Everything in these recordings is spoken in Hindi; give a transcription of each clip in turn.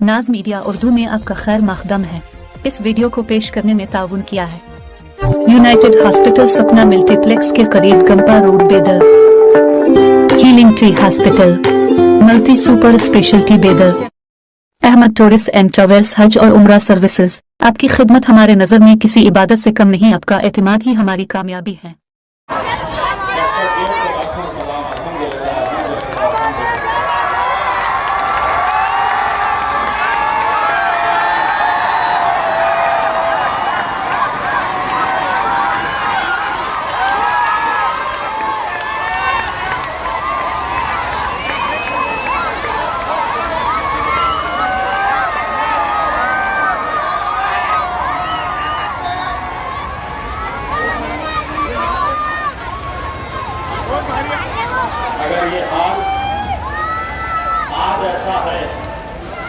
नाज मीडिया उर्दू में आपका खैर मकदम है। इस वीडियो को पेश करने में ताउन किया है यूनाइटेड हॉस्पिटल सपना मल्टीप्लेक्स के करीब गंपा रोड बेदर, healing tree hospital multi super speciality बेदर, अहमद टूरिस्ट एंड ट्रेवल्स हज और उम्रा सर्विसेज। आपकी खिदमत हमारे नज़र में किसी इबादत से कम नहीं, आपका एतमाद ही हमारी कामयाबी है। अगर ये हाल आज ऐसा है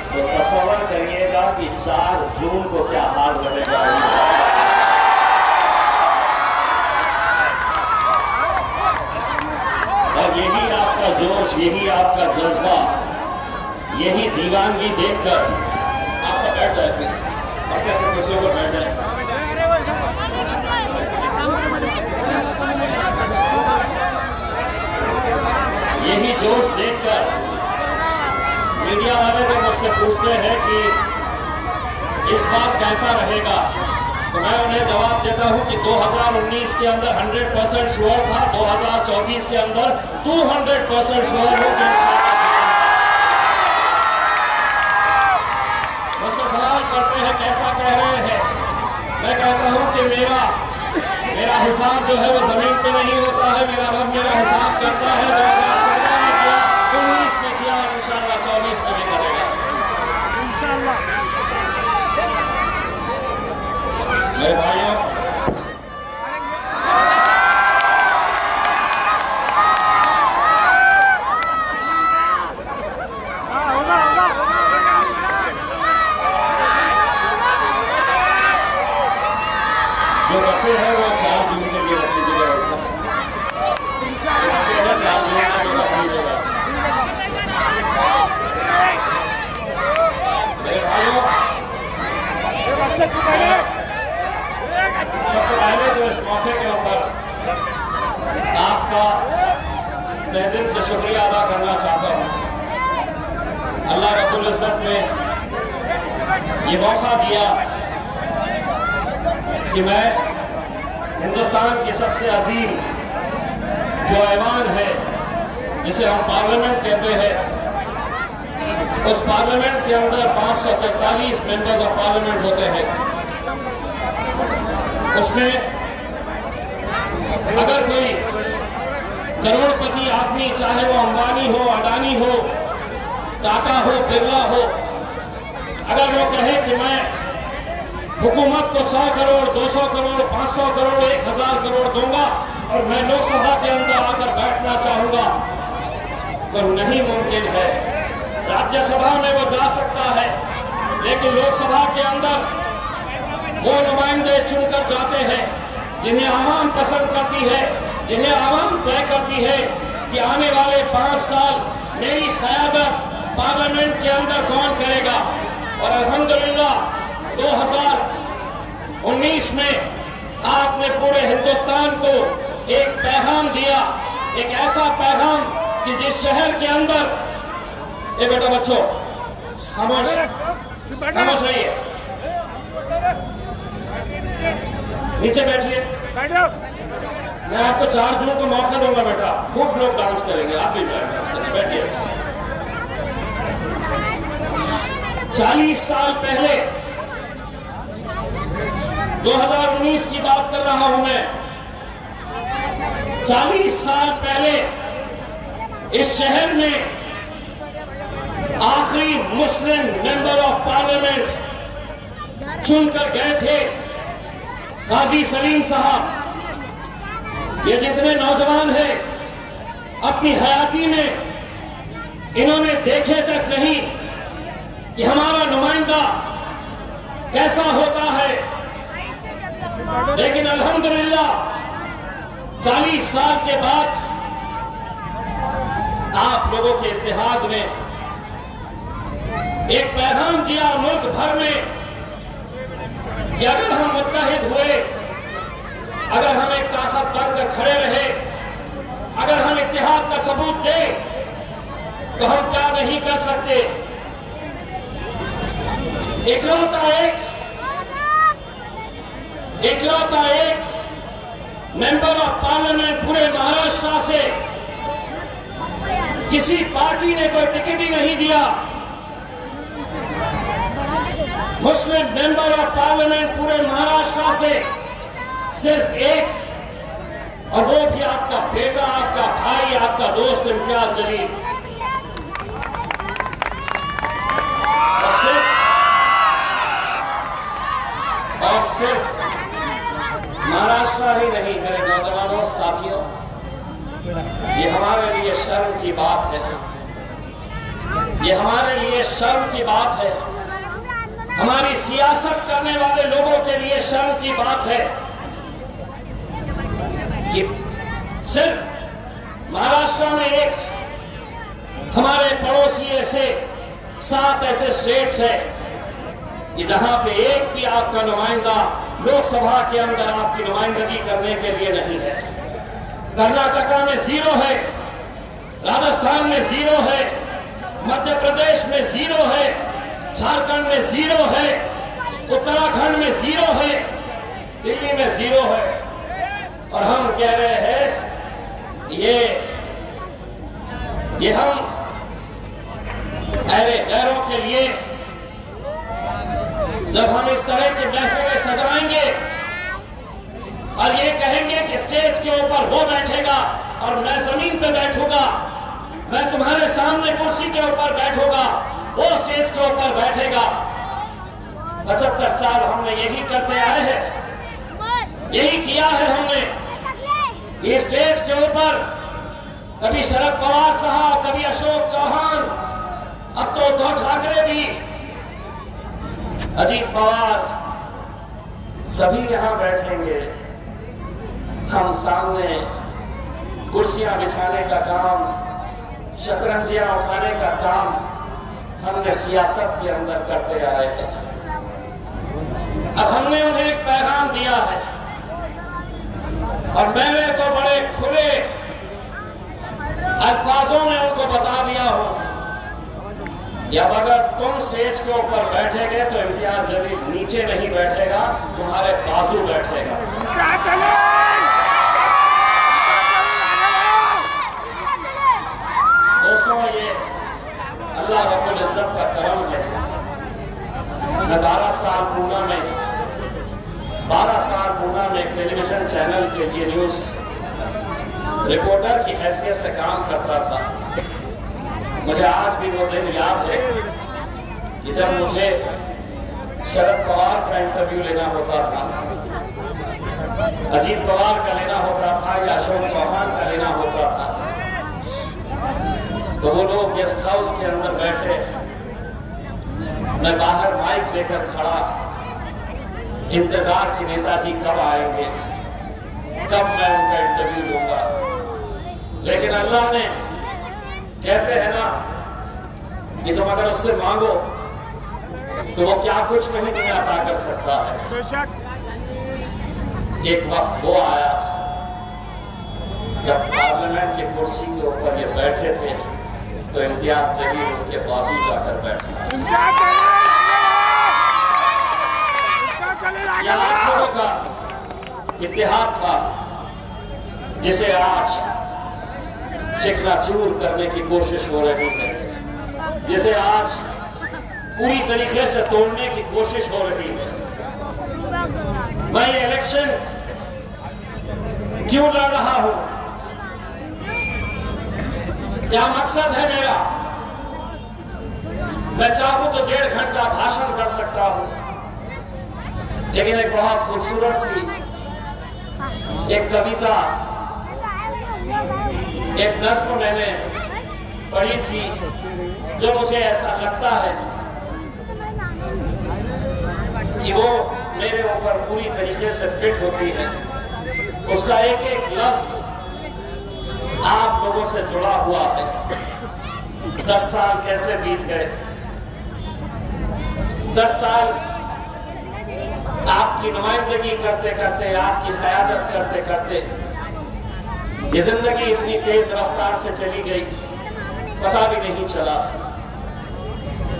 तो तसव्वुर करिएगा कि 4 जून को क्या हाल रहेगा। और यही आपका जोश, यही आपका जज्बा, यही दीवानगी देखकर आप सब बैठ जाए, फिर अपने अपने कुर्सियों पर बैठ जाए। यही जोश देखकर मीडिया वाले जब मुझसे पूछते हैं कि इस बार कैसा रहेगा, तो मैं उन्हें जवाब देता हूं कि 2019 के अंदर 100% श्योर था, 2024 के अंदर 200% श्योर हो गया। मुझसे सवाल करते हैं कैसा कह रहे हैं, मैं कहता हूं कि मेरा हिसाब जो है वो जमीन पे नहीं होता है, मेरा रब मेरा हिसाब करता है। 2014 में किया, 19 में किया और इंशाअल्लाह 24 में भी करेगा इंशाअल्लाह। मेरे भाइयों, जो बच्चे हैं वो 4 जून के लिए रख लीजिएगा। ऐसा बच्चे हैं 4 जून के लिए रख लीजिएगा। मेरे भाइयों, सबसे पहले तो इस मौके के ऊपर आपका तहे दिल से शुक्रिया अदा करना चाहता हूँ। अल्लाह रब्बुल इज़्ज़त ने ये मौका दिया कि मैं हिंदुस्तान की सबसे अजीम जो ऐवान है, जिसे हम पार्लियामेंट कहते हैं, उस पार्लियामेंट के अंदर 543 मेंबर्स ऑफ पार्लियामेंट होते हैं। उसमें अगर कोई करोड़पति आदमी, चाहे वो अंबानी हो, अडानी हो, टाटा हो, बिरला हो, अगर वो कहे कि मैं हुकूमत को 100 करोड़, 200 करोड़, 500 करोड़, 1000 करोड़ दूंगा और मैं लोकसभा के अंदर आकर बैठना चाहूंगा, तो नहीं मुमकिन है। राज्यसभा में वो जा सकता है, लेकिन लोकसभा के अंदर वो नुमाइंदे चुनकर जाते हैं जिन्हें आवाम पसंद करती है, जिन्हें आवाम तय करती है कि आने वाले 5 साल मेरी क़यादत पार्लियामेंट के अंदर कौन करेगा। और अल्हम्दुलिल्लाह 2019 में आपने पूरे हिंदुस्तान को एक पैगाम दिया, एक ऐसा पैगाम कि जिस शहर के अंदर, ये बेटा बच्चों खामोश रहिए, नीचे बैठिए। मैं आपको 4 जून को मौका दूंगा बेटा, खूब लोग डांस करेंगे, आप भी डांस करेंगे, बैठिए। 40 साल पहले 2019 की बात कर रहा हूं मैं, 40 साल पहले इस शहर में आखिरी मुस्लिम मेंबर ऑफ पार्लियामेंट चुनकर गए थे गाजी सलीम साहब। ये जितने नौजवान हैं, अपनी हयाती में इन्होंने देखे तक नहीं कि हमारा नुमाइंदा कैसा होता है, लेकिन अल्हम्दुलिल्लाह 40 साल के बाद आप लोगों के इत्तेहाद में एक पैगाम दिया मुल्क भर में कि अगर हम मुत्तहिद हुए, अगर हम एक ताकत बनकर खड़े रहे, अगर हम इत्तेहाद का सबूत दें, तो हम क्या नहीं कर सकते। इकलौता एक मेंबर ऑफ पार्लियामेंट पूरे महाराष्ट्र से किसी पार्टी ने कोई टिकट ही नहीं दिया। मुस्लिम मेंबर ऑफ पार्लियामेंट पूरे महाराष्ट्र से सिर्फ एक, और वो भी आपका बेटा, आपका भाई, आपका दोस्त इम्तियाज जलील। और सिर्फ महाराष्ट्र ही नहीं, मेरे नौजवानों साथियों, ये हमारे लिए शर्म की बात है, ये हमारे लिए शर्म की बात है, हमारी सियासत करने वाले लोगों के लिए शर्म की बात है कि सिर्फ महाराष्ट्र में एक, हमारे पड़ोसी ऐसे 7 ऐसे स्टेट्स है कि जहां पे एक भी आपका नुमाइंदा लोकसभा के अंदर आपकी नुमाइंदगी करने के लिए नहीं है। कर्नाटका में 0 है, राजस्थान में 0 है, मध्य प्रदेश में 0 है, झारखंड में 0 है, उत्तराखंड में 0 है, दिल्ली में 0 है। और हम कह रहे हैं ये हम अरे गैरों के लिए जब हम इस तरह की महफिलें सजाएंगे और ये कहेंगे कि स्टेज के ऊपर वो बैठेगा और मैं जमीन पे बैठूंगा, मैं तुम्हारे सामने कुर्सी के ऊपर बैठूंगा, वो स्टेज के ऊपर बैठेगा। 75 साल हमने यही करते आए हैं, यही किया है हमने। इस स्टेज के ऊपर कभी शरद पवार साहब, कभी अशोक चौहान, अब तो उद्धव ठाकरे भी, अजीत पवार, सभी यहां बैठेंगे। हम सामने कुर्सियां बिछाने का काम, शतरंजियां उठाने का काम हमने सियासत के अंदर करते आए हैं। अब हमने उन्हें एक पैगाम दिया है और मैंने तो बड़े खुले अल्फाजों में उनको बता दिया हो कि अब अगर तुम स्टेज के ऊपर बैठेंगे तो इम्तियाज जलील नीचे नहीं बैठेगा, तुम्हारे बाजू बैठेगा। दोस्तों, ये अल्लाह रब्बुल इज्जत का करम है। मैं 12 साल पूना में एक टेलीविजन चैनल के लिए न्यूज रिपोर्टर की हैसियत से काम करता था। मुझे आज भी वो दिन याद है कि जब मुझे शरद पवार का इंटरव्यू लेना होता था, अजीत पवार का लेना होता था या अशोक चौहान का लेना होता था, तो वो लोग गेस्ट हाउस के अंदर बैठे, मैं बाहर माइक लेकर खड़ा, इंतजार की नेताजी कब आएंगे, कब मैं उनका इंटरव्यू लूंगा। लेकिन अल्लाह ने, कहते हैं ना कि तुम अगर उससे मांगो तो वो क्या कुछ नहीं तुम्हें अता कर सकता है। एक वक्त वो आया जब पार्लियामेंट की कुर्सी के ऊपर ये बैठे थे तो इम्तियाज जलील उनके बाजू जाकर बैठा। यह आप लोगों का इत्तेहाद था जिसे आज चकनाचूर करने की कोशिश हो रही है, जिसे आज पूरी तरीके से तोड़ने की कोशिश हो रही है। मैं ये इलेक्शन क्यों लड़ रहा हूं, क्या मकसद है मेरा? मैं चाहूं तो 1.5 घंटा भाषण कर सकता हूं, लेकिन एक बहुत खूबसूरत सी एक कविता, एक नज्म मैंने पढ़ी थी जो मुझे ऐसा लगता है कि वो मेरे ऊपर पूरी तरीके से फिट होती है। उसका एक एक लफ्ज आप लोगों से जुड़ा हुआ है। 10 साल कैसे बीत गए, 10 साल आपकी नुमाइंदगी करते करते, आपकी क़यादत करते करते ये जिंदगी इतनी तेज रफ्तार से चली गई, पता भी नहीं चला।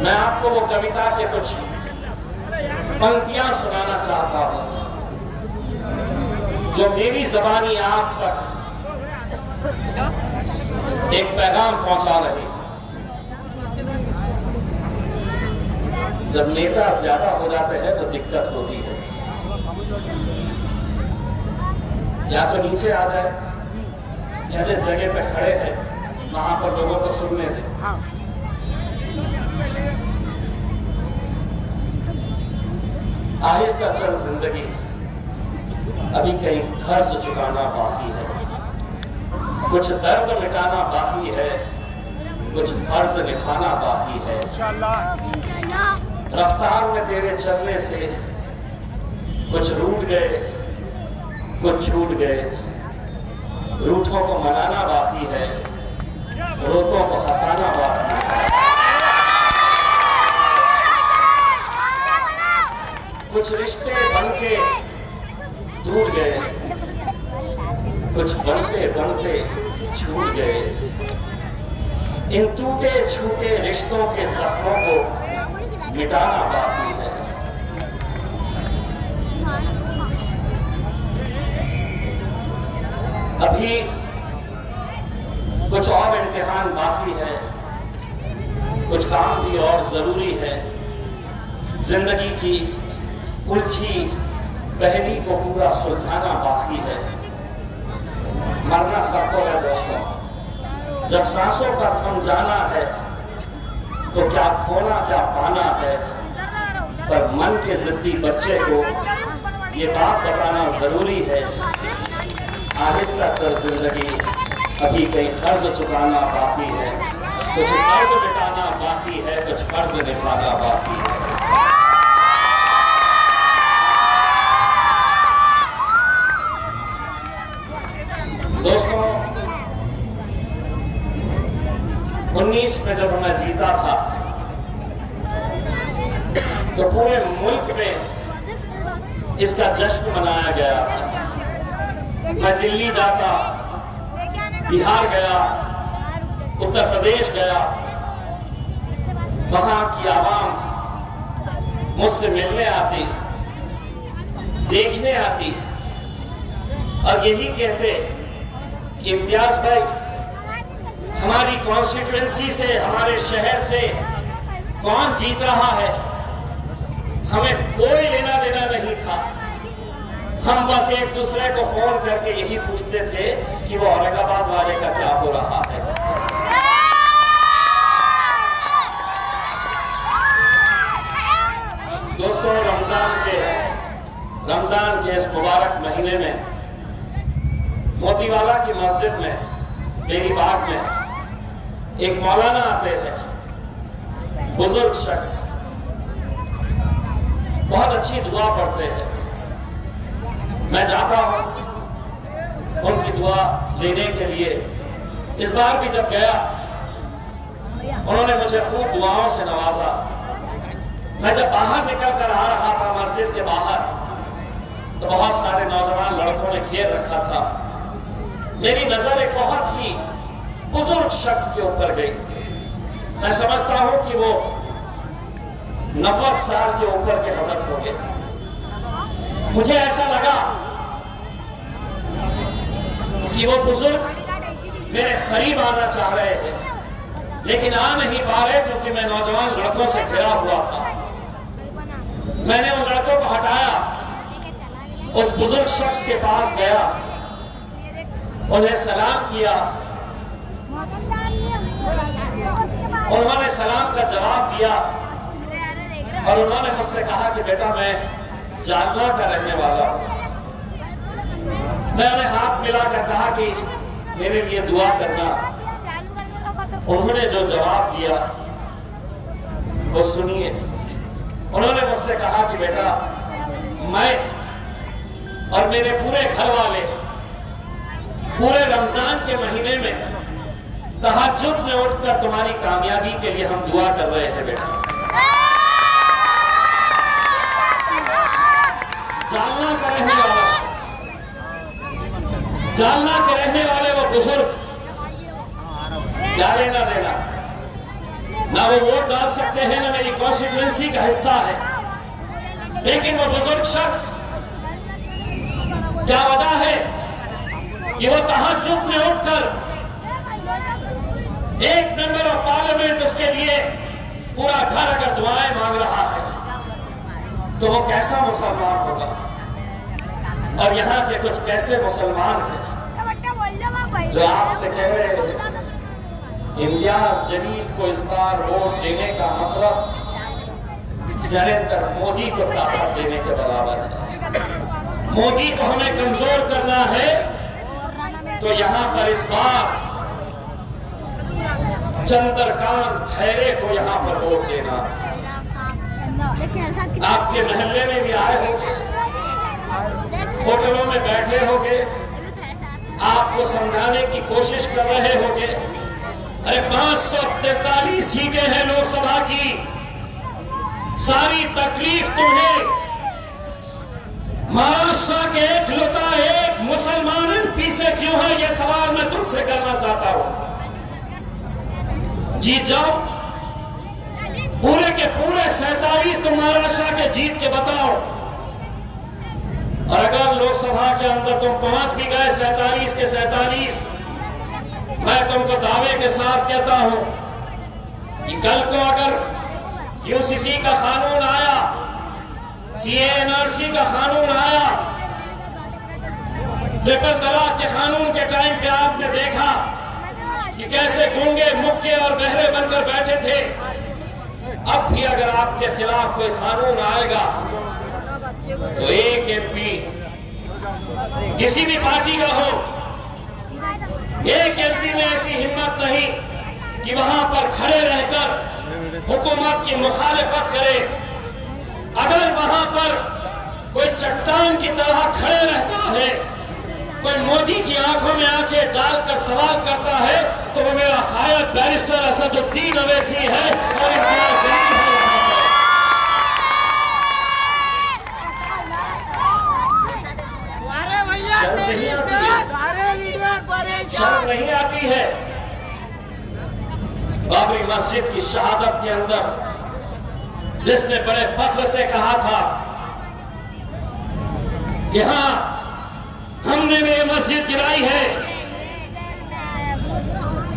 मैं आपको वो कविता के कुछ पंक्तियां सुनाना चाहता हूं जो मेरी ज़बानी आप तक एक पैगाम पहुंचा रही। जब नेता ज्यादा हो जाते हैं तो दिक्कत होती है, या तो नीचे आ जाए, ऐसे जगह पे खड़े हैं वहां पर लोगों को सुनने दें। आहिस्ता चल जिंदगी, अभी कई खर्च चुकाना बाकी है, कुछ दर्द मिटाना बाकी है, कुछ फर्ज निभाना बाकी है। रफ्तार में तेरे चलने से कुछ रूठ गए, कुछ छूट गए। रूठों को मनाना बाकी है, रोतों को हंसाना बाकी है। कुछ रिश्ते बनके टूट गए, कुछ बनते बनते छूट गए। इन टूटे छूटे रिश्तों के जख्मों को मिटाना बाकी है। अभी कुछ और इम्तिहान बाकी है, कुछ काम भी और जरूरी है। जिंदगी की उलझी पहली को पूरा सुलझाना बाकी है। मरना सबको है दोस्तों, जब सांसों का थम जाना है तो क्या खोना क्या पाना है। पर मन के जिद्दी बच्चे को ये बात बताना जरूरी है, आहिस्ता चल जिंदगी, अभी कई कर्ज चुकाना बाकी है, कुछ कर्ज मिटाना बाकी है, कुछ फर्ज निभाना बाकी है। दोस्तों, 19 में जब मैं जीता था तो पूरे मुल्क में इसका जश्न मनाया गया था। मैं दिल्ली जाता, बिहार गया, उत्तर प्रदेश गया, वहां की आवाम मुझसे मिलने आती, देखने आती और यही कहते कि इम्तियाज भाई, हमारी कॉन्स्टिट्यूएंसी से, हमारे शहर से कौन जीत रहा है, हमें कोई लेना देना नहीं था। हम बस एक दूसरे को फोन करके यही पूछते थे कि वो औरंगाबाद वाले का क्या हो रहा है। दोस्तों, रमजान के इस मुबारक महीने में मोतीवाला की मस्जिद में, मेरी बाग में एक मौलाना आते हैं, बुजुर्ग शख्स, बहुत अच्छी दुआ पढ़ते हैं। मैं जाता हूं उनकी दुआ लेने के लिए। इस बार भी जब गया, उन्होंने मुझे खूब दुआओं से नवाजा। मैं जब बाहर निकल कर आ रहा था मस्जिद के बाहर, तो बहुत सारे नौजवान लड़कों ने घेर रखा था। मेरी नजर एक बहुत ही बुजुर्ग शख्स के ऊपर गई। मैं समझता हूं कि वो 90 साल के ऊपर के हजरत हो गए। मुझे ऐसा लगा कि वो बुजुर्ग मेरे करीब आना चाह रहे थे, लेकिन आ नहीं पा रहे क्योंकि मैं नौजवान लड़कों से घिरा हुआ था। मैंने उन लड़कों को हटाया, उस बुजुर्ग शख्स के पास गया, उन्हें सलाम किया। उन्होंने सलाम का जवाब दिया और उन्होंने मुझसे कहा कि बेटा, मैं जालना का रहने वाला हूं। मैं उन्हें हाथ मिलाकर कहा कि मेरे लिए दुआ करना। उन्होंने जो जवाब दिया वो सुनिए। उन्होंने मुझसे कहा कि बेटा, मैं और मेरे पूरे घर वाले पूरे रमजान के महीने में तहज्जुद में उठकर तुम्हारी कामयाबी के लिए हम दुआ कर रहे हैं बेटा। जालना का रहने वाला शख्स, जालना के रहने वाले वो बुजुर्ग, क्या लेना देना, ना वो वोट डाल सकते हैं, ना मेरी कॉन्स्टिट्यूएंसी का हिस्सा है, लेकिन वो बुजुर्ग शख्स, क्या वजह है कि वो तहज्जुद में उठकर एक मेंबर ऑफ पार्लियामेंट उसके लिए पूरा घर अगर दुआएं मांग रहा है तो वो कैसा मुसलमान होगा। और यहाँ के कुछ कैसे मुसलमान हैं जो आपसे कह रहे हैं इम्तियाज जलील को इस बार वोट देने का मतलब नरेंद्र मोदी को ताकत देने के बराबर है। मोदी को हमें कमजोर करना है तो यहाँ पर इस बार चंद्रकांत खैरे को यहाँ पर वोट देना। आपके महल्ले में भी आए होंगे, होटलों में बैठे होंगे, आपको समझाने की कोशिश कर रहे होंगे। अरे 543 सीटें हैं लोकसभा की, सारी तकलीफ तुम्हें महाराष्ट्र के एकलौता एक मुसलमान एमपी से क्यों है, यह सवाल मैं तुमसे करना चाहता हूं। जीत जाओ, पूरे के पूरे 47 तुम महाराष्ट्र के जीत के बताओ। और अगर लोकसभा के अंदर तुम पहुंच भी गए 47 के 47, मैं तुमको दावे के साथ कहता हूं कि कल को अगर यूसीसी का कानून आया, सीएनआरसी का कानून आया, ट्रिपल तलाक के कानून के टाइम पे आपने देखा कि कैसे गूंगे, मुक्के और बहरे बनकर बैठे थे। अब भी अगर आपके खिलाफ कोई कानून आएगा तो एक एमपी किसी भी पार्टी का हो, एक एमपी में ऐसी हिम्मत नहीं कि वहां पर खड़े रहकर हुकूमत की मुखालिफत करे। अगर वहां पर कोई चट्टान की तरह खड़े रहता है, कोई मोदी की आंखों में आंखें डालकर सवाल करता है, तो वो मेरा खायद बैरिस्टर असदुद्दीन अवैसी है और इम्तियाज जलील है। शर्म नहीं आती है। बाबरी मस्जिद की शहादत के अंदर जिसने बड़े फख्र से कहा था कि हां हमने ये मस्जिद गिराई है,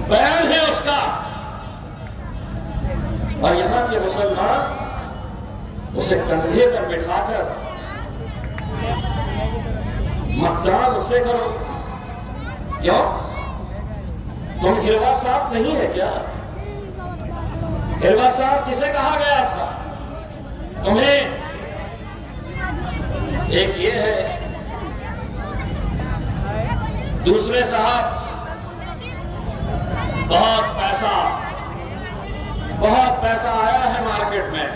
बयान है उसका, और यहां के मुसलमान उसे कंधे पर बिठाकर मतदान उसे करो। क्यों? तुम हिरवा साहब नहीं है क्या? हिरवा साहब किसे कहा गया था? तुम्हें एक ये है, दूसरे साहब बहुत पैसा आया है मार्केट में,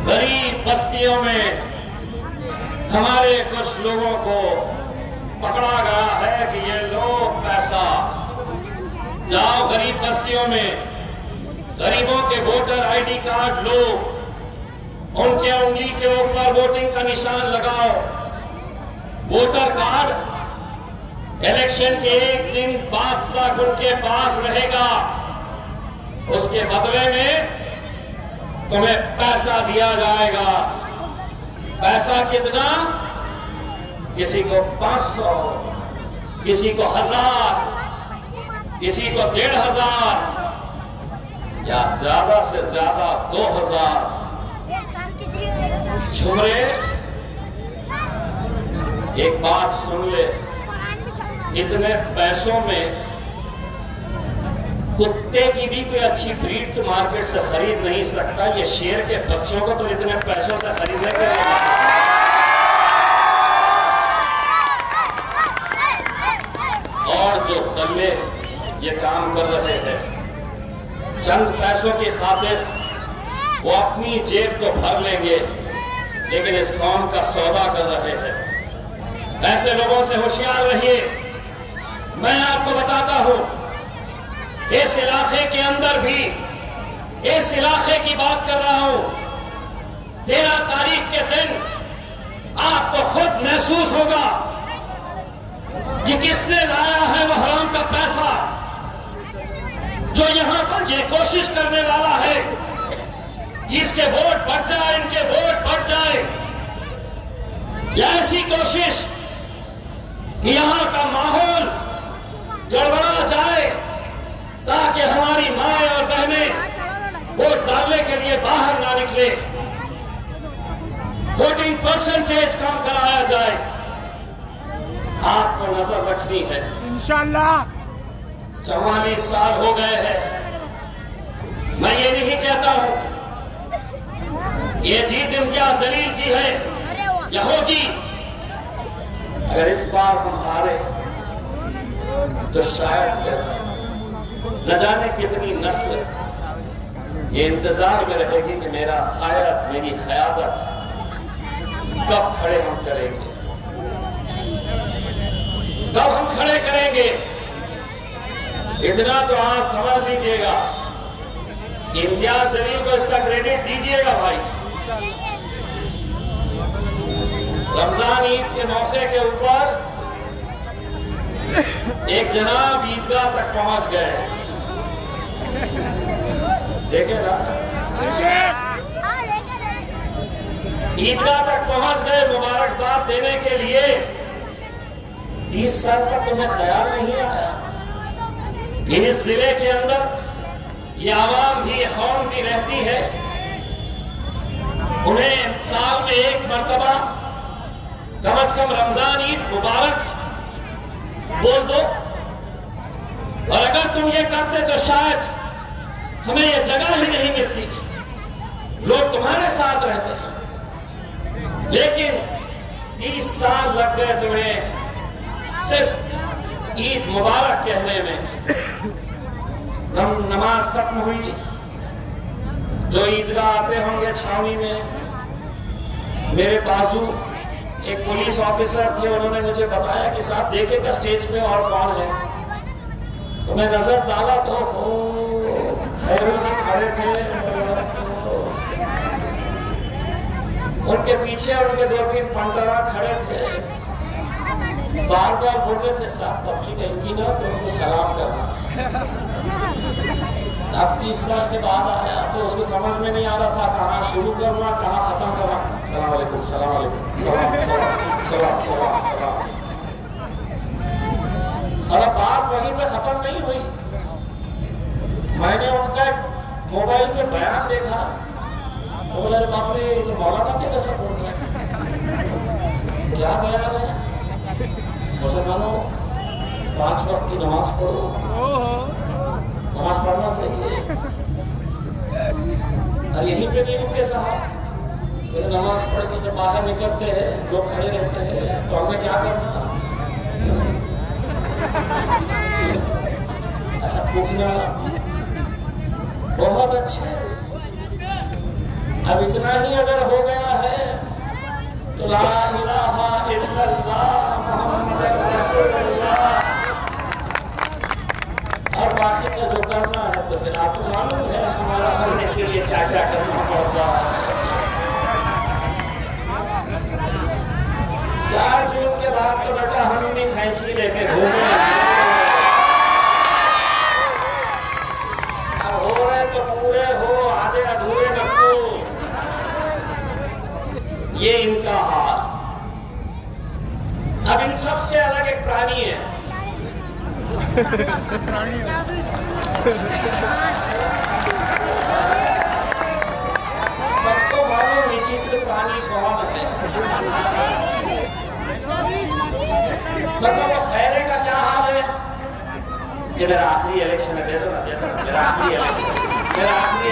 गरीब बस्तियों में हमारे कुछ लोगों को पकड़ा गया है कि ये लो पैसा, जाओ गरीब बस्तियों में गरीबों के वोटर आईडी कार्ड लो, उनके उंगली के ऊपर वोटिंग का निशान लगाओ। वोटर कार्ड इलेक्शन के एक दिन बाद तक उनके पास रहेगा, उसके बदले में तुम्हें पैसा दिया जाएगा। पैसा कितना? किसी को 500, किसी को 1000, किसी को 1500 या ज्यादा से ज्यादा 2000। छुमरे एक बात सुन ले, इतने पैसों में कुत्ते की भी कोई अच्छी ब्रीड तो मार्केट से खरीद नहीं सकता, ये शेर के बच्चों को तो इतने पैसों से खरीदने के और जो दल्ले ये काम कर रहे हैं चंद पैसों की खातिर, वो अपनी जेब तो भर लेंगे लेकिन इस कौम का सौदा कर रहे हैं। ऐसे लोगों से होशियार रहिए। मैं आपको बताता हूं, इस इलाके के अंदर भी, इस इलाके की बात कर रहा हूं, 13 तारीख के दिन आपको खुद महसूस होगा कि किसने लाया है वो हराम का पैसा, जो यहां पर ये कोशिश करने वाला है कि इसके वोट बढ़ जाए, इनके वोट बढ़ जाए, या ऐसी कोशिश कि यहां का माहौल गड़बड़ा जाए ताकि हमारी माएं और बहनें वोट डालने के लिए बाहर ना निकले, वोटिंग परसेंटेज कम कराया जाए। आपको नजर रखनी है। इंशाअल्लाह 44 साल हो गए हैं। मैं ये नहीं कहता हूं ये जीत इम्तियाज जलील की है या होगी। अगर इस बार हम हारे तो शायद फिर न जाने कितनी नस्ल ये इंतजार में रहेगी कि मेरा क़यादत, मेरी क़यादत कब खड़े हम करेंगे, कब हम खड़े करेंगे। इतना तो आप समझ लीजिएगा कि इम्तियाज जलील को इसका क्रेडिट दीजिएगा भाई। रमजान ईद के मौके के ऊपर एक जनाब ईदगाह तक पहुंच गए, देखे ना, ईदगाह तक पहुंच गए मुबारकबाद देने के लिए। 30 साल का तुम्हें ख्याल नहीं आया कि इस जिले के अंदर ये आवाम भी, कौम भी रहती है, उन्हें साल में एक मर्तबा कम से कम रमजान ईद मुबारक बोल दो। और अगर तुम ये करते तो शायद हमें ये जगह ही नहीं मिलती, लोग तुम्हारे साथ रहते। लेकिन 30 साल लग गए तुम्हें सिर्फ ईद मुबारक कहने में। नमाज खत्म हुई, जो ईदगाह आते होंगे छावनी में, मेरे बाजू एक पुलिस ऑफिसर थे, उन्होंने मुझे बताया कि साहब देखेगा स्टेज पे और कौन है। तो मैं नजर डाला तो खैरू जी खड़े थे, उनके पीछे उनके 2-3 पंटरा खड़े थे, बार बार बोल रहे थे साहब पब्लिक इनकी ना तो उनको सलाम करना। अब 30 साल के बाद आया तो उसको समझ में नहीं आ रहा था कहाँ शुरू करना, कहाँ खत्म करना। सलाम वालेकुम, सलाम वालेकुम, सलाम सलाम सलाम सलाम सलाम। और अब बात वहीं पे खत्म नहीं हुई। मैंने उनका मोबाइल पे बयान देखा तो बोला अरे बाप रे तो मौलाना के जैसा बोल रहा है। क्या बयान है? मुसलमानों 5 वक्त की नमाज पढ़ो, नमाज पढ़ना चाहिए। और यहीं पे नहीं रुके साहब, फिर नमाज पढ़ के जब बाहर निकलते हैं लोग खड़े रहते हैं तो हमें क्या करना? ऐसा फूकना बहुत अच्छे। अब इतना ही अगर हो गया है तो ला इलाहा इल्लल्लाह मुहम्मद रसूलुल्लाह, और बाकी का जो करना है तो फिर आपको मालूम है हमारा करने के लिए क्या क्या करना पड़ता है। 4 जून के बाद तो बेटा हम भी खैंची लेके घूमे। अब हो रहे तो पूरे हो, आधे अधूरे रखो, ये इनका हाल। अब इन सबसे अलग एक प्राणी है। सबको मालूम विचित्र प्राणी कौन है। मतलब वो खैरे का क्या हाल है कि मेरा आखिरी इलेक्शन दे दो ना, दे दो, मेरा आखिरी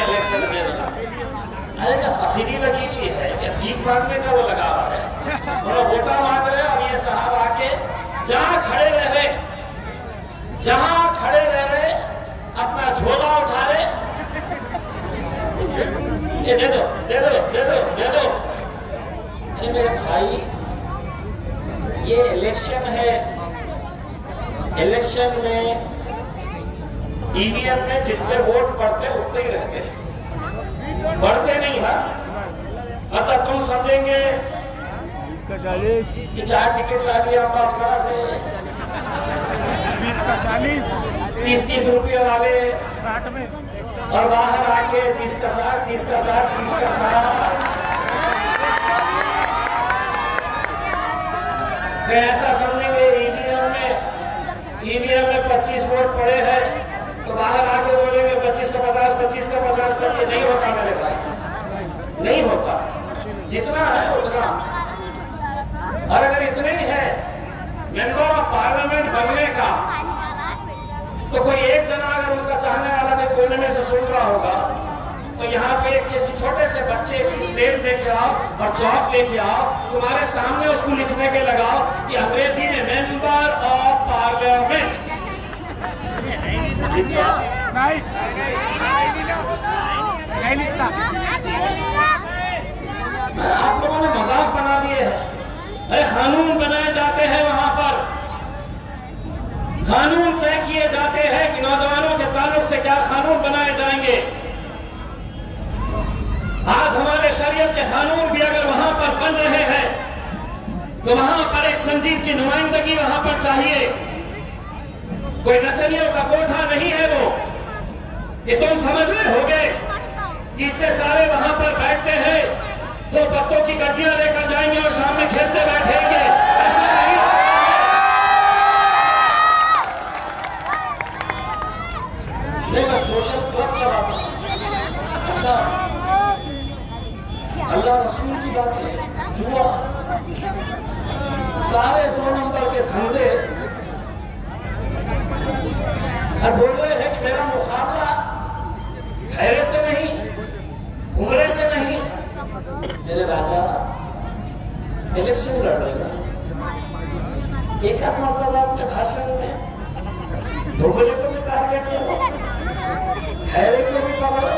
इलेक्शन दे दो। अरे क्या फकीरी लगी हुई है, क्या भीख मांगने का वो लगा हुआ है। वो वोटा मांग रहे और ये साहब आके जहां खड़े रहे, अपना झोला उठा ले, ये दे दो दे दो दे दो दे दो। अरे मेरे भाई ये इलेक्शन है, इलेक्शन में ईवीएम में जितने वोट पड़ते उतने ही रहते हैं, बढ़ते नहीं है। मतलब तुम समझेंगे का 40, कि 4 टिकट ला लिया हम अफसरा से, 20 का 40, 30-30 रुपये वाले 60 में। और बाहर आके 30 का 60, 30 का 60, 30 का 60। तो ऐसा समझेंगे ईवीएम में 25 वोट पड़े हैं तो बाहर आके बोलेंगे 25 का 50, 25 का 50, 25। नहीं होता मेरे भाई, नहीं होता। जितना है उतना। और अगर इतने ही है मेंबर ऑफ पार्लियामेंट बनने का, तो कोई एक जना अगर उनका चाहने वाला के कोने में से सुन रहा होगा तो यहाँ पे एक किसी छोटे से बच्चे की स्लेट लेके आओ और चौक लेके आओ, तुम्हारे सामने उसको लिखने के लगाओ कि अंग्रेजी में मेंबर ऑफ पार्लियामेंट। नहीं लिखता। आप लोगों ने मजाक बना दिए हैं। अरे कानून बनाए जाते हैं, वहां पर कानून तय किए जाते हैं कि नौजवानों के ताल्लुक से क्या कानून बनाए जाएंगे। आज हमारे शरीयत के कानून भी अगर वहां पर बन रहे हैं तो वहां पर एक संजीद की नुमाइंदगी वहां पर चाहिए। कोई नचनियों का कोठा नहीं है वो कि तुम समझ रहे होगे कि इतने सारे वहां पर बैठते हैं तो पत्तों की गड्डियां लेकर जाएंगे और शाम में खेलते बैठेंगे। ऐसा नहीं होगा। नहीं, मैं सोशल क्लब चलाता हूं। अच्छा, अल्लाह रसूल की बातें, जुआ, सारे 2 नंबर के धंधे, और बोल रहे हैं कि मेरा मुकाबला खैरे से नहीं, घुमरे से नहीं। मेरे राजा इलेक्शन लड़ रहे हैं, एक आध मरतबा अपने भाषण में घुमरे को भी टारगेट करो, खैरे को भी करो।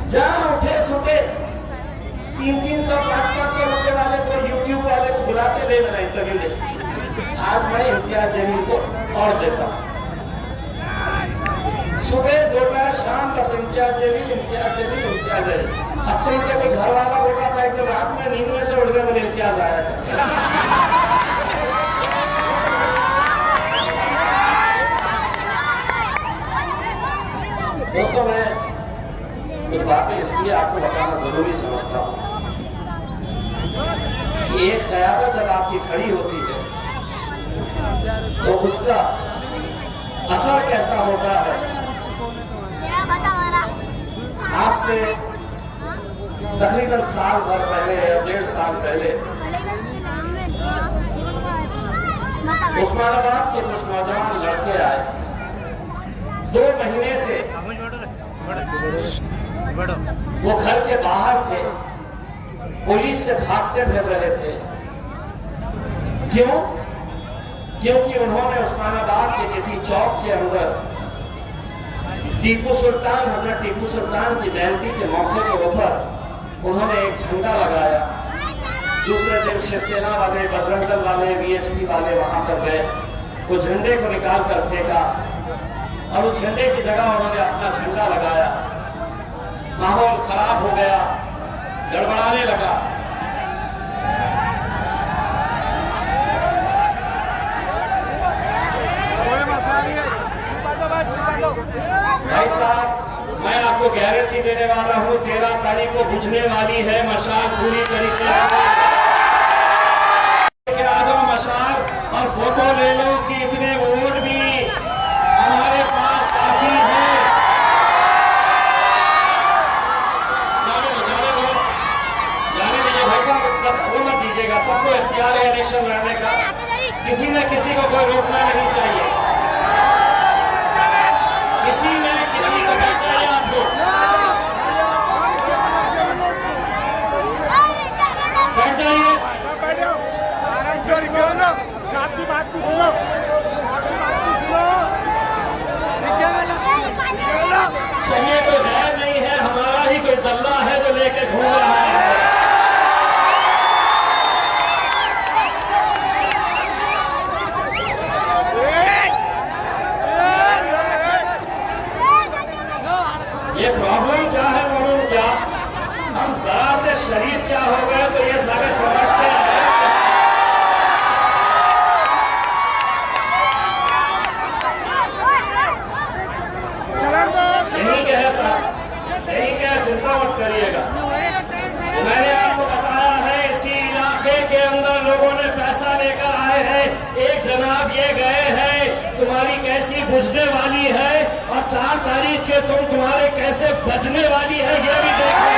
जहां उठे सुटे 300-300, 500 रुपए वाले को, यूट्यूब वाले को बुलाते, ले मेरा इंटरव्यू ले। आज मैं इम्तियाज जलील को और देता हूं, सुबह दोपहर शाम बस इम्तियाज जलील, इम्तियाज जलील, इम्तियाज जलील। अब तो उनके कोई घर वाला बोला था कि रात में नींद में से उठ गए, मुझे इम्तियाज आया था। दोस्तों, मैं कुछ बातें इसलिए आपको बताना जरूरी समझता हूं कि एक क़यादत जब आपकी खड़ी होती है तो उसका असर कैसा होता है। आज से तकरीबन साल भर पहले या 1.5 साल पहले उस्मानाबाद के कुछ नौजवान लड़के आए। 2 महीने से वो घर के बाहर थे, पुलिस से भागते फिर रहे थे। क्यों? क्योंकि उन्होंने उस्मानाबाद के किसी चौक के अंदर टीपू सुल्तान, हजरत टीपू सुल्तान की जयंती के मौके के ऊपर उन्होंने एक झंडा लगाया। दूसरे दिन शिवसेना वाले, बजरंग दल वाले, वीएचपी वाले वहां पर गए, वो झंडे को निकाल कर फेंका और उस झंडे की जगह उन्होंने अपना झंडा लगाया। माहौल खराब हो गया, गड़बड़ाने लगा। भाई साहब, मैं आपको गारंटी देने वाला हूं, 13 तारीख को बुझने वाली है मशाल पूरी तरीके से। आ जाओ मशाल और फोटो ले लो कि इतने वोट भी हमारे पास काफी है। जाने दीजिए भाई साहब, वो मत दीजिएगा। सबको इख्तियार है इलेक्शन लड़ने का, किसी न किसी को कोई रोकना नहीं चाहिए। किसी ने किसी को बैठ जाइए, आप लोग बैठ जाइए। चाहिए कोई गैर नहीं है, हमारा ही कोई दल्ला है जो लेके घूम रहा है। ये प्रॉब्लम क्या है मालूम क्या? हम जरा से शरीफ क्या हो गए तो ये सारे समझते हैं ले गए हैं तुम्हारी कैसी बुझने वाली है, और 4 तारीख के तुम्हारे कैसे बजने वाली है ये भी देखो।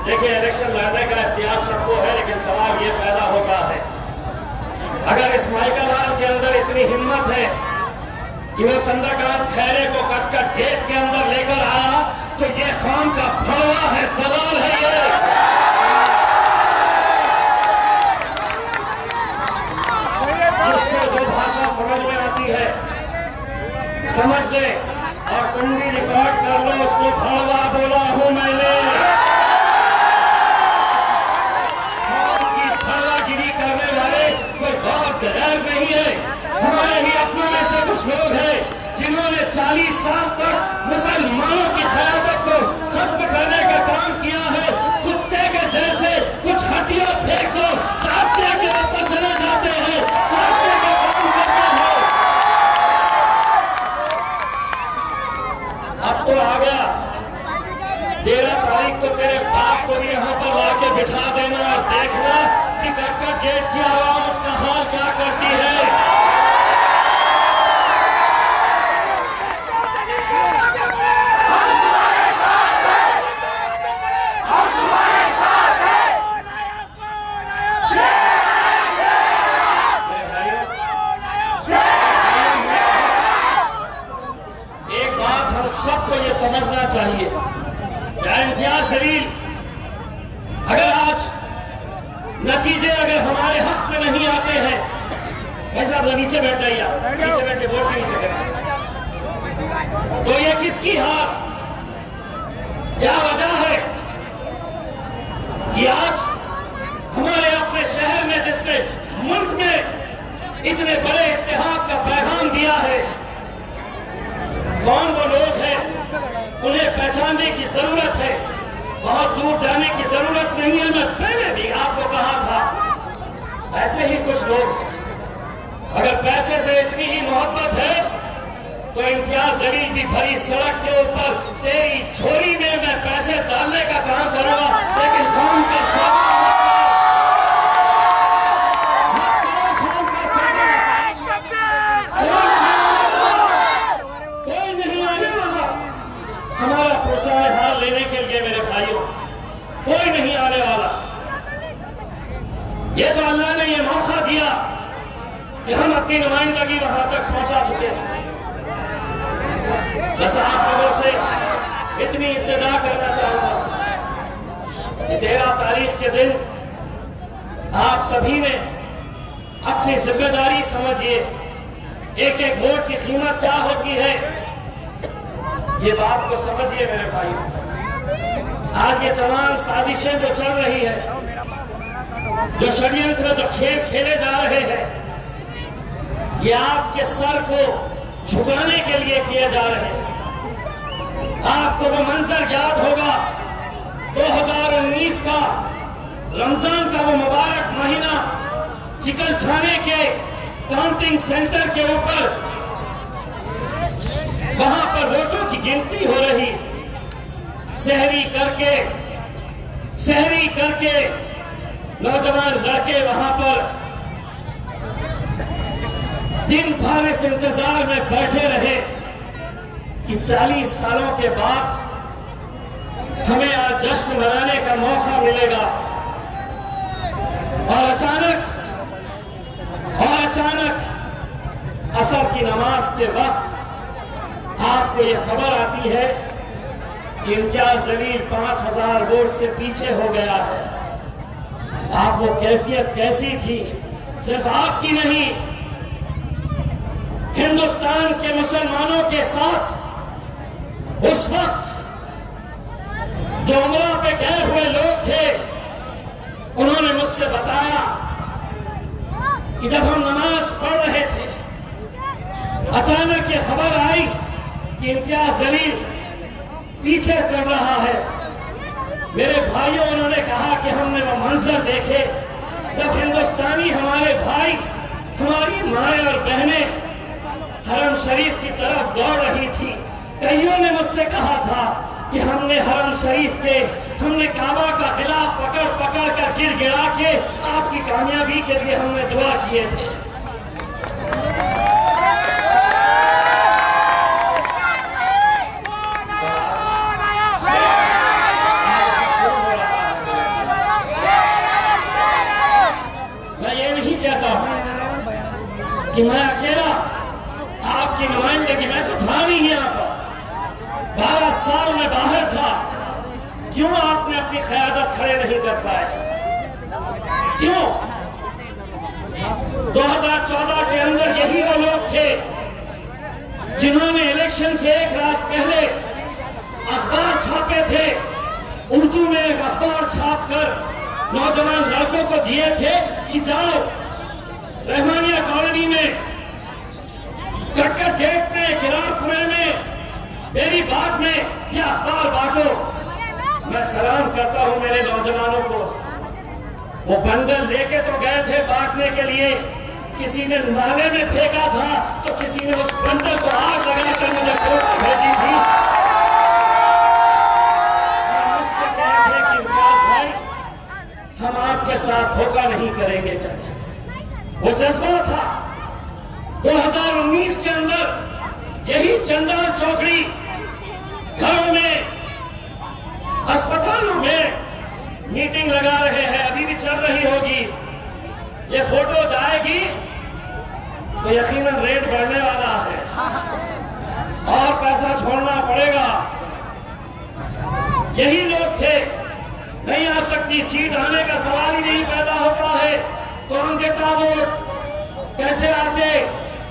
देखिए, इलेक्शन लड़ने का इख्तियार सबको है, लेकिन सवाल ये पैदा होता है, अगर इस माइकल लाल के अंदर इतनी हिम्मत है कि वो चंद्रकांत खैरे को कट गेट के अंदर लेकर आया, तो ये खाम का फड़वा है, दलाल है ये। जिसको जो भाषा समझ में आती है समझ ले, और तुम भी रिकॉर्ड कर लो, उसको फड़वा बोला हूं मैंने। करने वाले कोई गैर नहीं है, हमारे ही अपनों में से कुछ लोग हैं जिन्होंने 40 साल तक मुसलमानों की क़यादत को खत्म करने का काम किया है। कुत्ते के जैसे कुछ हड्डियां फेंक दो, चाटने के ऊपर चले जाते हैं, चाटने का काम करते हैं। अब तो आ गया 13 तारीख को तेरे बाप को भी यहाँ पर लाके बिठा देना और देखना कि कट गेट की आवाम उसका हाल क्या करती है। हम तुम्हारे साथ हैं, हम तुम्हारे साथ हैं। एक बात हम सबको ये समझना चाहिए, इम्तियाज जलील अगर आज नतीजे अगर हमारे हक में नहीं आते हैं, वैसे आप नीचे बैठ जाइए, नीचे बैठ के वोट नीचे करें, तो ये किसकी हार, क्या वजह है कि आज हमारे अपने शहर में, जिसने मुल्क में इतने बड़े इत्तेहाद का पैगाम दिया है, कौन वो लोग हैं, उन्हें पहचानने की जरूरत है, बहुत दूर जाने की जरूरत नहीं है। मैं पहले भी आपको कहा था, ऐसे ही कुछ लोग हैं, अगर पैसे से इतनी ही मोहब्बत है तो इम्तियाज जलील भी भरी सड़क के ऊपर तेरी झोली में मैं पैसे डालने का काम करूंगा, लेकिन खान का सौदा मत करो, खान का सौदा कोई नहीं आने वाला हमारा पुरसाने हाल लेने के लिए। मेरे भाइयों, कोई नहीं आने वाला। ये तो अल्लाह ने ये मौका दिया कि हम अपनी नुमाइंदगी वहां तक पहुंचा चुके हैं। बस आप लोगों से इतनी इल्तिजा करना चाहूंगा कि 13 तारीख के दिन आप सभी ने अपनी जिम्मेदारी समझिए, एक एक वोट की कीमत क्या होती है ये बात को समझिए मेरे भाई। आज ये तमाम साजिशें जो चल रही है, जो षड्यंत्र, जो खेल खेले जा रहे हैं, ये आपके सर को झुकाने के लिए किए जा रहे हैं। आपको वो मंजर याद होगा 2019 का रमजान का वो मुबारक महीना, चिकलखाने के काउंटिंग सेंटर के ऊपर वहां पर वोटों की गिनती हो रही, सहरी करके नौजवान लड़के वहां पर दिन भर इस इंतजार में बैठे रहे कि 40 सालों के बाद हमें आज जश्न मनाने का मौका मिलेगा। और अचानक असर की नमाज के वक्त आपको ये खबर आती है कि इम्तियाज जलील 5000 वोट से पीछे हो गया है। आप वो कैफियत कैसी थी, सिर्फ आपकी नहीं, हिंदुस्तान के मुसलमानों के साथ उस वक्त जो उमरा पे गए हुए लोग थे, उन्होंने मुझसे बताया कि जब हम नमाज पढ़ रहे थे, अचानक ये खबर आई कि इम्तियाज जलील पीछे चल रहा है। मेरे भाइयों, उन्होंने कहा कि हमने वो मंजर देखे जब हिंदुस्तानी हमारे भाई, हमारी माएं और बहनें हरम शरीफ की तरफ दौड़ रही थी। कईयों ने मुझसे कहा था कि हमने हरम शरीफ के, हमने काबा का खिलाफ पकड़ पकड़ कर गिर गिरा के आपकी कामयाबी के लिए हमने दुआ किए थे। मैं ये नहीं कहता हूं कि मैं अकेला आपकी नुमाइंदगी, मैं तो था नहीं यहाँ पर, 12 साल में बाहर था। क्यों आपने अपनी क़यादत खड़े नहीं कर पाए? क्यों? 2014 के अंदर यही वो लोग थे जिन्होंने इलेक्शन से एक रात पहले अखबार छापे थे, उर्दू में एक अखबार छापकर नौजवान लड़कों को दिए थे कि जाओ रहमानिया कॉलोनी में, कटकर गेट में, किरारपुरे में, मेरी बात में यह अखबार बांटो। मैं सलाम करता हूं मेरे नौजवानों को। वो बंडल लेके तो गए थे बांटने के लिए, किसी ने नाले में फेंका था तो किसी ने उस बंडल को आग लगाकर मुझे फोटो भेजी थी और मुझसे कहे थे कि इम्तियाज भाई हम आपके साथ धोखा नहीं करेंगे करके। वो जज्बा था। 2019 के अंदर यही चंडाल चौकड़ी घरों में, अस्पतालों में मीटिंग लगा रहे हैं, अभी भी चल रही होगी। ये फोटो जाएगी तो यकीनन रेट बढ़ने वाला है और पैसा छोड़ना पड़ेगा। यही लोग थे, नहीं आ सकती, सीट आने का सवाल ही नहीं पैदा होता है, कौन देता वोट, कैसे आते,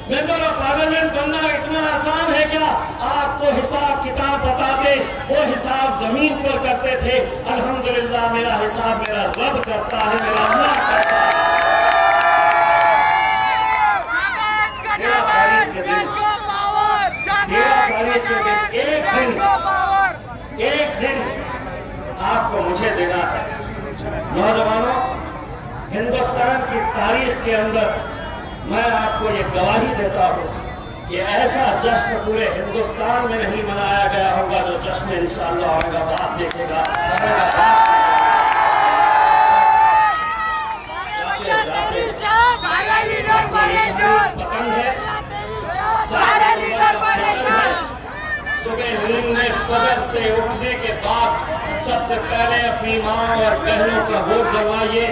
मेंबर ऑफ पार्लियामेंट बनना इतना आसान है क्या? आपको हिसाब किताब बताते, वो हिसाब जमीन पर करते थे। अल्हम्दुलिल्लाह मेरा हिसाब मेरा रब करता है, मेरा अल्लाह करता है। 13 तारीख के दिन एक दिन आपको मुझे देना है। नौजवानों, हिंदुस्तान की तारीख के अंदर मैं आपको ये गवाही देता हूँ कि ऐसा जश्न पूरे हिंदुस्तान में नहीं मनाया गया होगा जो जश्न इंशाअल्लाह औरंगाबाद देखेगा। पतंग है, सुबह नींद में फजर से उठने के बाद सबसे पहले अपनी माँ और बहनों का वोट डलवाइए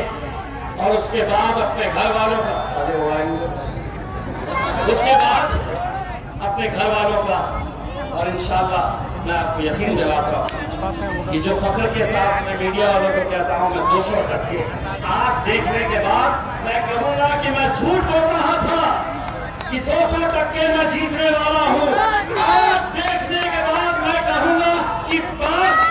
और उसके बाद अपने घर वालों का, उसके बाद अपने घर वालों का। और इंशाअल्लाह मैं आपको यकीन दिलाता हूँ कि जो फख्र के साथ मैं मीडिया वालों को कहता हूँ मैं 200 टक्के, आज देखने के बाद मैं कहूँगा कि मैं झूठ बोल रहा था कि 200 टक्के मैं जीतने वाला हूँ। आज देखने के बाद मैं कहूँगा कि 500